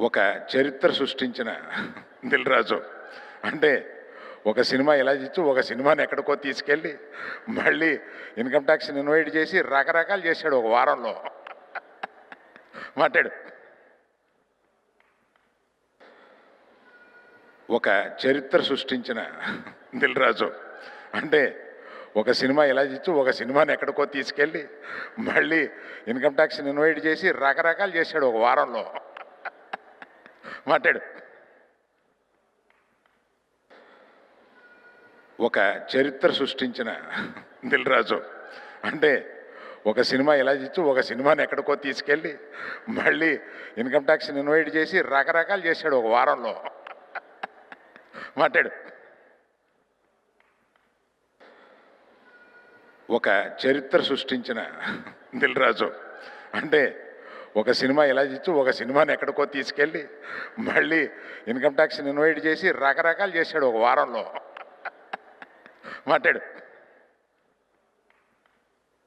ఒక చరిత్ర సృష్టించిన దిల్ రాజు. అంటే ఒక సినిమా ఇలా ఇచ్చి ఒక సినిమాని ఎక్కడికో తీసుకెళ్ళి మళ్ళీ ఇన్కమ్ ట్యాక్స్ని ఇన్వైట్ చేసి రకరకాలు చేశాడు ఒక వారంలో. మాట్లాడు. ఒక చరిత్ర సృష్టించిన దిల్ రాజు. అంటే ఒక సినిమా ఇలా ఇచ్చి ఒక సినిమాని ఎక్కడికో తీసుకెళ్ళి మళ్ళీ ఇన్కమ్ ట్యాక్స్ని ఇన్వైట్ చేసి రకరకాలు చేశాడు ఒక వారంలో. మాట్లాడు. ఒక చరిత్ర సృష్టించిన దిల్ రాజు. అంటే ఒక సినిమా ఇలా ఇచ్చి ఒక సినిమాని ఎక్కడికో తీసుకెళ్ళి మళ్ళీ ఇన్కమ్ ట్యాక్స్ని ఇన్వైట్ చేసి రకరకాలు చేశాడు ఒక వారంలో. మాట్లాడు. ఒక చరిత్ర సృష్టించిన దిల్ రాజు. అంటే ఒక సినిమా ఇలా ఇచ్చి ఒక సినిమాని ఎక్కడికో తీసుకెళ్ళి మళ్ళీ ఇన్కమ్ ట్యాక్స్ని ఇన్వైట్ చేసి రకరకాలు చేశాడు ఒక వారంలో. మాట్లాడు.